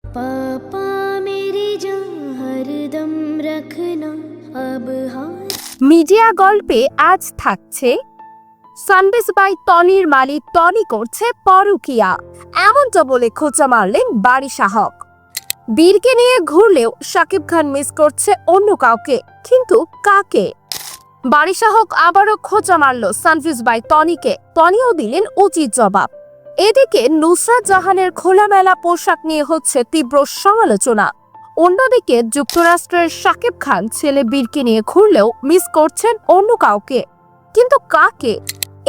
पापा मेरी जान हरदम रखना अब हाथ। মিডিয়া গল্পে আজ থাকছে সানবিস বাই টনির মালিক টনি করছে পরকিয়া, এমনটা বলে খোঁচা মারলেন বারিশা হক। বীরকে নিয়ে ঘুরলেও শাকিব খান মিস করছে অন্য কাউকে, কিন্তু কাকে? বারিশা হক আবারও খোঁচা মারল সানবিস বাই টনিকে, টনিও দিলেন উচিত জবাব। এদিকে নুসরাত জাহানের খোলামেলা পোশাক নিয়ে হচ্ছে তীব্র সমালোচনা। অন্যদিকে যুক্তরাষ্ট্রের শাকিব খান ছেলে বীরকে নিয়ে ঘুরলেও মিস করছেন অন্য কাউকে, কিন্তু কাকে?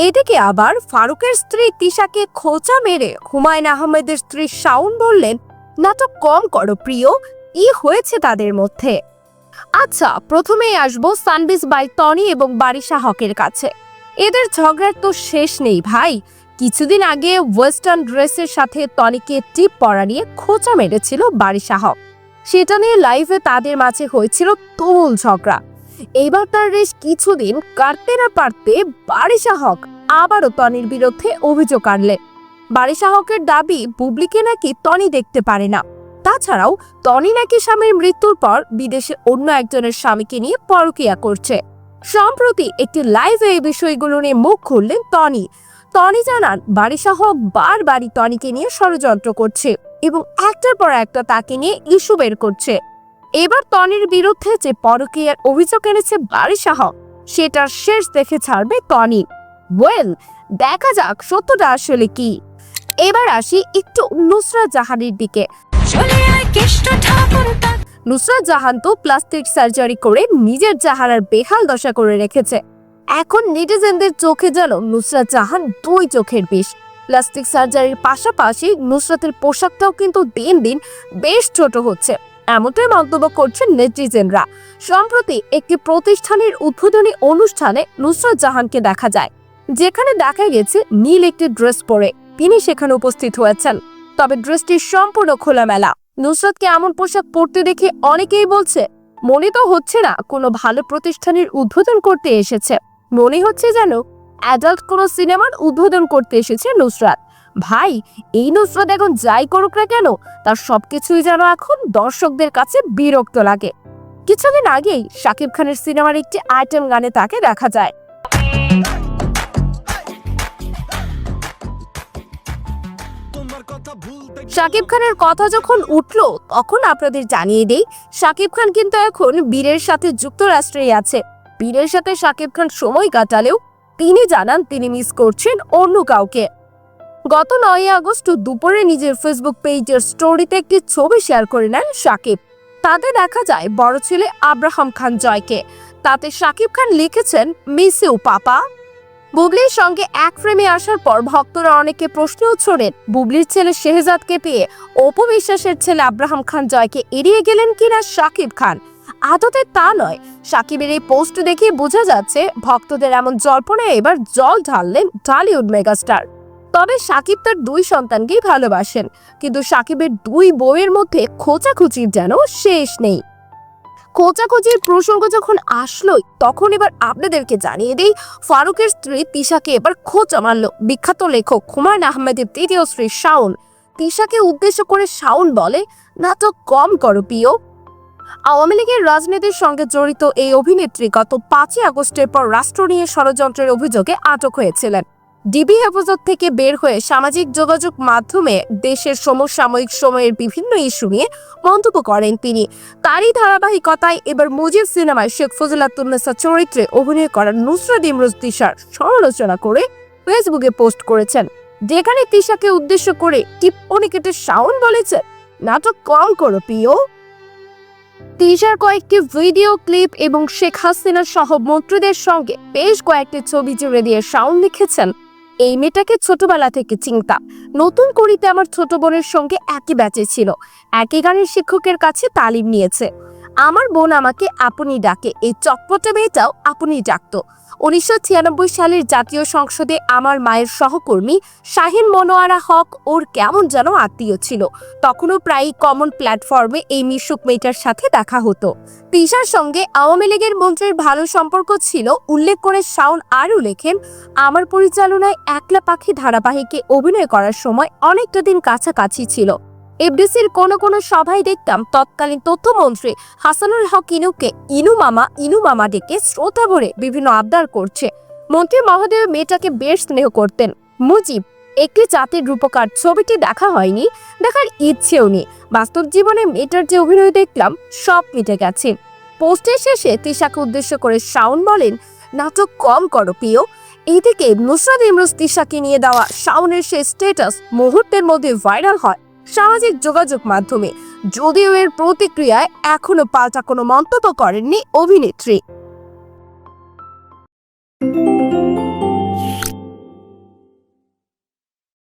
এদিকে আবার ফারুকের স্ত্রী তিশাকে খোঁচা মেরে হুমায়ুন আহমেদের স্ত্রী শাওন বললেন, নাটক কম করো প্রিয়, হয়েছে তাদের মধ্যে। আচ্ছা, প্রথমেই আসবো সানবিস বাই টনি এবং বারিশা হকের কাছে। এদের ঝগড়ার তো শেষ নেই ভাই। কিছুদিন আগে ওয়েস্টার্ন ড্রেসের সাথে টনিকে টিপ পরা নিয়ে খোঁচা মেরেছিল বারিশা হক। সেটা নিয়ে লাইভে তাদের মাঝে হয়েছিল তুমুল ঝগড়া। এবার তার রেশ কিছুদিন কাটতে না পারতে বারিশা হক আবারও টনির বিরুদ্ধে অভিযোগ আনলেন। বারিশা হকের দাবি, বুবলিকে নাকি টনি দেখতে পারে না। তাছাড়াও টনি নাকি স্বামীর মৃত্যুর পর বিদেশে অন্য একজনের স্বামীকে নিয়ে পরকীয়া করছে। সম্প্রতি একটি লাইভে এই বিষয়গুলো নিয়ে মুখ খুললেন টনি। টনি জানান, বারিশা হক বারবারই টনিকে নিয়ে ষড়যন্ত্র করছে এবং একটার পর একটা তাকে নিয়ে ইস্যু বের করছে। এবার টনির বিরুদ্ধে যে পরকীয়ার অভিযোগ এনেছে বারিশা হক, সেটার শেষ দেখে ছাড়বে টনি। দেখা যাক সত্যটা আসলে কি। এবার আসি একটু নুসরাত জাহানের দিকে। নুসরাত জাহান তো প্লাস্টিক সার্জারি করে নিজের চেহারার বেহাল দশা করে রেখেছে। এখন নেটিজেনদের চোখে যেন নুসরাত জাহান দুই চোখের বিষ। প্লাস্টিক সার্জারির পাশাপাশি নুসরাতের পোশাকটাও কিন্তু দিন দিন বেশ ছোট হচ্ছে, এমনটাই মন্তব্য করছেন নেটিজেনরা। সম্প্রতি একটি প্রতিষ্ঠানের উদ্বোধনী অনুষ্ঠানে নুসরাত জাহানকে দেখা যায়, যেখানে দেখা গেছে নীল একটি ড্রেস পরে তিনি সেখানে উপস্থিত হয়েছেন। তবে ড্রেসটি সম্পূর্ণ খোলামেলা। নুসরাতকে এমন পোশাক পরতে দেখে অনেকেই বলছে, মনে তো হচ্ছে না কোনো ভালো প্রতিষ্ঠানের উদ্বোধন করতে এসেছে, মনে হচ্ছে যেন অ্যাডাল্ট কোনো সিনেমার উদ্বোধন করতে এসেছে নুসরাত। ভাই, এই নুসরাত এখন যাই করুক না কেন, তার সবকিছুই যেন এখন দর্শকদের কাছে বিরক্ত লাগে। কিছুদিন আগেই শাকিব খানের সিনেমার একটি আইটেম গানে তাকে দেখা যায়। শাকিব খানের কথা যখন উঠলো, তখন আপনাদের জানিয়ে দেই, শাকিব খান কিন্তু এখন বীরের সাথে যুক্তরাষ্ট্রেই আছে। বীরের সাথে শাকিব খান সময় কাটালেও তিনি জানান তিনি মিস করছেন অন্য কাউকে। গত 9 আগস্ট দুপুরে নিজের ফেসবুক পেজের স্টোরিতে একটি ছবি শেয়ার করে নেন শাকিব। তাতে দেখা যায় বড় ছেলে আব্রাহাম খান জয়কে। তাতে শাকিব খান লিখেছেন, মিস ইউ পাপা। বুবলির সঙ্গে এক ফ্রেমে আসার পর ভক্তরা অনেকে প্রশ্নও ছোড়েন, বুবলির ছেলে শেহজাদকে পেয়ে অপু বিশ্বাসের ছেলে আব্রাহাম খান জয়কে এড়িয়ে গেলেন কিনা শাকিব খান। আদতে তা নয়, শাকিবের এই পোস্ট দেখে বোঝা যাচ্ছে ভক্তদের এমন জল্পনায় এবার জল ঢাললেন টলিউড মেগাস্টার। তবে শাকিব তার 2 সন্তানকেই ভালোবাসেন, কিন্তু শাকিবের 2 বউয়ের মধ্যে খোঁচাখুচির যেন শেষ নেই। খোঁচাখুচির প্রসঙ্গ যখন আসলোই, তখন এবার আপনাদেরকে জানিয়ে দেই, ফারুকের স্ত্রী তিশাকে এবার খোঁচা মারল বিখ্যাত লেখক হুমায়ুন আহমেদের তৃতীয় স্ত্রী শাওন। তিশাকে উদ্দেশ্য করে শাওন বলে, নাটক কম করো প্রিয়। আওয়ামী লীগের রাজনীতির সঙ্গে জড়িত এই অভিনেত্রী গত 5 আগস্টের পর রাষ্ট্র নিয়ে ষড়যন্ত্রের অভিযোগে আটক হয়েছিলেন। ডিবি হেফাজত থেকে বের হয়ে সামাজিক যোগাযোগ মাধ্যমে দেশের সমসাময়িক সময়ের বিভিন্ন ইস্যু নিয়ে মন্তব্য করেন তিনি। তারই ধারাবাহিকতায় এবার মুজিব সিনেমায় শেখ ফজিলাতুন্নেসা চরিত্রে অভিনয় করা নুসরাত ইমরোজ তিশার সমালোচনা করে ফেসবুকে পোস্ট করেছেন, যেখানে তিশাকে উদ্দেশ্য করে টিপ্পনি কেটে শাওন বলেছেন, নাটক কম করো প্রিয়। তিশার কয়েকটি ভিডিও ক্লিপ এবং শেখ হাসিনা সহ মন্ত্রীদের সঙ্গে বেশ কয়েকটি ছবি জুড়ে দিয়ে শাওন লিখেছেন, এই মেয়েটাকে ছোটবেলা থেকে চিন্তা। নতুন করিতে আমার ছোট বোনের সঙ্গে একই ব্যাচে ছিল, একই গানের শিক্ষকের কাছে তালিম নিয়েছে। আমার বোন আমাকে আপনি ডাকে, এই চটপটে মেয়েটাও আপনি ডাকতো। 1996 সালের জাতীয় সংসদে আমার মায়ের সহকর্মী শাহিন মনোয়ারা হক ওর কেমন যেন আত্মীয় ছিল। তখনও প্রায়ই কমন প্ল্যাটফর্মে এই মিশুক মেয়েটার সাথে দেখা হতো। তিশার সঙ্গে আওয়ামী লীগের মন্ত্রীর ভালো সম্পর্ক ছিল উল্লেখ করে শাওন আরও লেখেন, আমার পরিচালনায় একলা পাখি ধারাবাহিকে অভিনয় করার সময় অনেকটা দিন কাছাকাছি ছিল। এফডিসির কোনো সভায় দেখতাম তৎকালীন তথ্যমন্ত্রী হাসানুল হক ইনুকে ইনু মামা ডেকে শ্রোতা ভরে বিভিন্ন আবদার করছে। মন্ত্রী মহোদয় মেয়েটাকে বেশ স্নেহ করতেন। মুজিব, একটি জাতির রূপকার ছবিটি দেখা হয়নি, দেখার ইচ্ছেও নেই। বাস্তব জীবনে মেয়েটার যে অভিনয় দেখলাম সব মিটে গেছে। পোস্টের শেষে তৃষাকে উদ্দেশ্য করে শাওন বলেন, নাটক কম করো প্রিয়। এইদিকে নুসরাত ইমরোজ তৃষাকে নিয়ে দেওয়া শাওনের সেই স্ট্যাটাস মুহূর্তের মধ্যে ভাইরাল হয় সামাজিক যোগাযোগ মাধ্যমে। যদিও এর প্রতিক্রিয়ায় এখনো পাল্টা কোনো মন্তব্য করেননি অভিনেত্রী।